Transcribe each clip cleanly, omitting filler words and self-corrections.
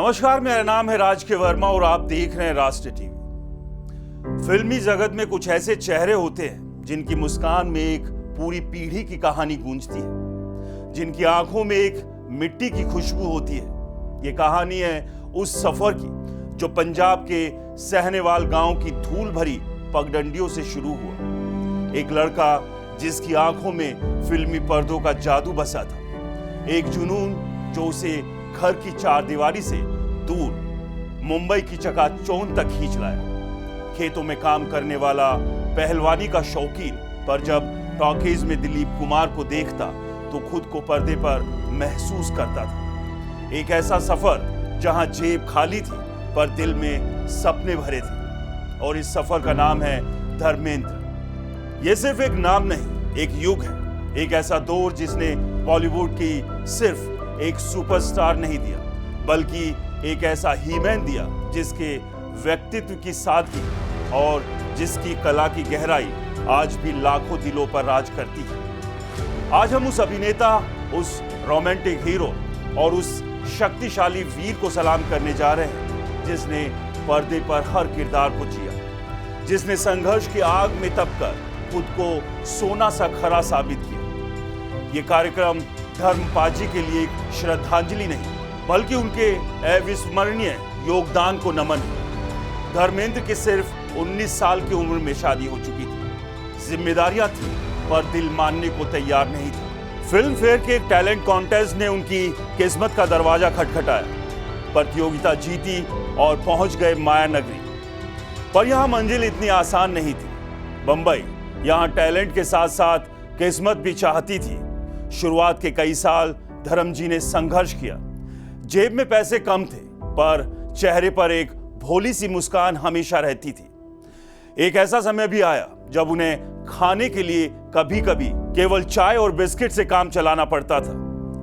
नमस्कार, मेरा नाम है राज के वर्मा और आप देख रहे हैं राष्ट्रीय टीवी। फिल्मी जगत में कुछ ऐसे चेहरे होते हैं जिनकी मुस्कान में एक पूरी पीढ़ी की कहानी गूंजती है, जिनकी आंखों में एक मिट्टी की खुशबू होती है। ये कहानी है उस सफर की जो पंजाब के सहनेवाल गांव की धूल भरी पगडंडियों से शुरू हुआ। एक लड़का जिसकी आंखों में फिल्मी पर्दों का जादू बसा था, एक जुनून जो उसे घर की चारदीवारी से दूर मुंबई की चकाचौंध तक खींच लाया। खेतों में काम करने वाला पहलवानी का शौकीन, पर जब टॉकीज में दिलीप कुमार को देखता तो खुद को पर्दे पर महसूस करता था। एक ऐसा सफर जहां जेब खाली थी पर दिल में सपने भरे थे, और इस सफर का नाम है धर्मेंद्र। यह सिर्फ एक नाम नहीं, एक युग है, एक ऐसा दौर जिसने बॉलीवुड की सिर्फ एक सुपरस्टार नहीं दिया, बल्कि एक ऐसा हीमैन दिया जिसके व्यक्तित्व की सादगी और जिसकी कला की गहराई आज भी लाखों दिलों पर राज करती है। आज हम उस अभिनेता, उस रोमांटिक हीरो और उस शक्तिशाली वीर को सलाम करने जा रहे हैं जिसने पर्दे पर हर किरदार को जिया, जिसने संघर्ष की आग में तपकर खुद को सोना सा खरा साबित किया। ये कार्यक्रम धर्मपाजी के लिए एक श्रद्धांजलि नहीं, बल्कि उनके अविस्मरणीय योगदान को नमन है। धर्मेंद्र की सिर्फ 19 साल की उम्र में शादी हो चुकी थी, जिम्मेदारियां थी, पर दिल मानने को तैयार नहीं था। फिल्म फेयर के टैलेंट कॉन्टेस्ट ने उनकी किस्मत का दरवाजा खटखटाया, प्रतियोगिता जीती और पहुंच गए माया नगरी। पर यहां मंजिल इतनी आसान नहीं थी। बंबई यहां टैलेंट के साथ साथ किस्मत भी चाहती थी। शुरुआत के कई साल धर्म जी ने संघर्ष किया। जेब में पैसे कम थे, पर चेहरे पर एक भोली सी मुस्कान हमेशा रहती थी। एक ऐसा समय भी आया जब उन्हें खाने के लिए कभी कभी केवल चाय और बिस्किट से काम चलाना पड़ता था।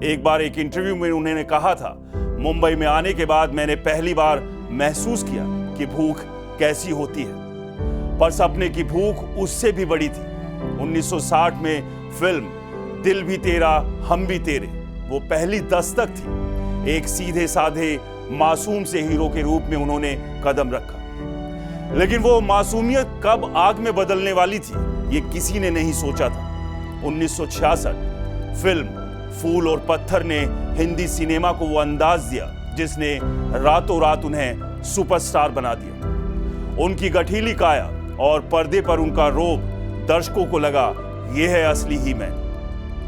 एक बार एक इंटरव्यू में उन्होंने कहा था, मुंबई में आने के बाद मैंने पहली बार महसूस किया कि भूख कैसी होती है, पर सपने की भूख उससे भी बड़ी थी। 1960 में फिल्म दिल भी तेरा हम भी तेरे वो पहली दस्तक थी। एक सीधे साधे मासूम से हीरो के रूप में उन्होंने कदम रखा, लेकिन वो मासूमियत कब आग में बदलने वाली थी ये किसी ने नहीं सोचा था। 1966 फिल्म फूल और पत्थर ने हिंदी सिनेमा को वो अंदाज दिया जिसने रातों रात उन्हें सुपरस्टार बना दिया। उनकी गठीली काया और पर्दे पर उनका रोब दर्शकों को लगा ये है असली हीमैन।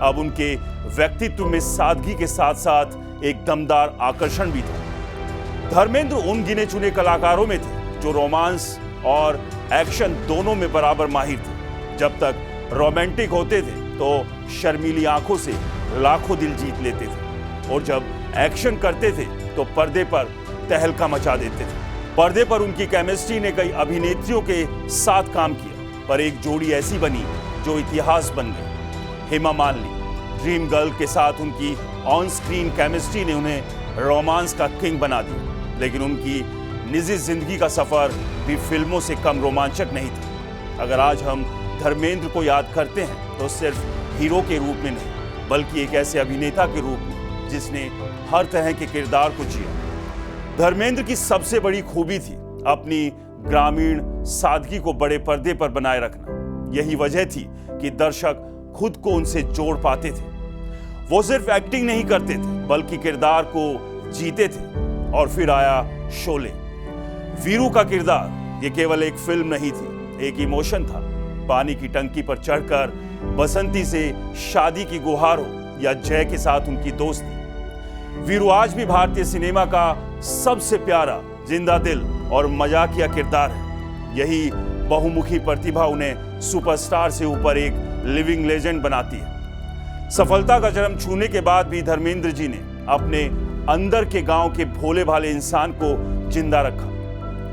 अब उनके व्यक्तित्व में सादगी के साथ साथ एक दमदार आकर्षण भी था। धर्मेंद्र उन गिने चुने कलाकारों में थे जो रोमांस और एक्शन दोनों में बराबर माहिर थे। जब तक रोमांटिक होते थे तो शर्मीली आंखों से लाखों दिल जीत लेते थे, और जब एक्शन करते थे तो पर्दे पर तहलका मचा देते थे। पर्दे पर उनकी केमिस्ट्री ने कई अभिनेत्रियों के साथ काम किया, पर एक जोड़ी ऐसी बनी जो इतिहास बन गई। हेमा मालिनी, ड्रीम गर्ल के साथ उनकी ऑन स्क्रीन केमिस्ट्री ने उन्हें रोमांस का किंग बना दिया, लेकिन उनकी निजी जिंदगी का सफर भी फिल्मों से कम रोमांचक नहीं था। अगर आज हम धर्मेंद्र को याद करते हैं तो सिर्फ हीरो के रूप में नहीं, बल्कि एक ऐसे अभिनेता के रूप में जिसने हर तरह के किरदार को जिया। धर्मेंद्र की सबसे बड़ी खूबी थी अपनी ग्रामीण सादगी को बड़े पर्दे पर बनाए रखना। यही वजह थी कि दर्शक खुद को उनसे जोड़ पाते थे। वो सिर्फ एक्टिंग नहीं करते थे, बल्कि किरदार को जीते थे। और फिर आया शोले। वीरू का किरदार ये केवल एक फिल्म नहीं थी, एक इमोशन था। पानी की टंकी पर चढ़कर बसंती से शादी की गुहार हो या जय के साथ उनकी दोस्ती, वीरू आज भी भारतीय सिनेमा का सबसे प्यारा, जिंदा दिल और मजाकिया किरदार है। यही बहुमुखी प्रतिभा उन्हें सुपरस्टार से ऊपर एक लिविंग लेजेंड बनाती है। सफलता का चरम छूने के बाद भी धर्मेंद्र जी ने अपने अंदर के गांव के भोले भाले इंसान को जिंदा रखा।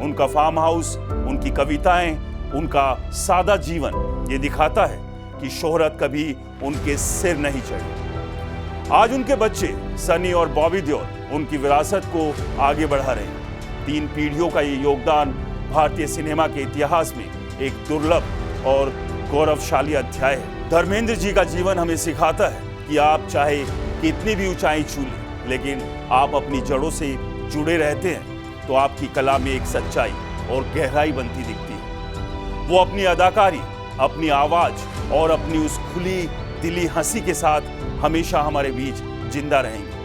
उनका फार्म हाउस, उनकी कविताएं, उनका सादा जीवन ये दिखाता है कि शोहरत कभी उनके सिर नहीं चढ़ी। आज उनके बच्चे सनी और बॉबी देओल उनकी विरासत को आगे बढ़ा रहे हैं। 3 पीढ़ियों का ये योगदान भारतीय सिनेमा के इतिहास में एक दुर्लभ और गौरवशाली अध्याय है। धर्मेंद्र जी का जीवन हमें सिखाता है कि आप चाहे कितनी भी ऊंचाई छू लें, लेकिन आप अपनी जड़ों से जुड़े रहते हैं तो आपकी कला में एक सच्चाई और गहराई बनती दिखती है। वो अपनी अदाकारी, अपनी आवाज और अपनी उस खुली दिली हंसी के साथ हमेशा हमारे बीच जिंदा रहेंगे।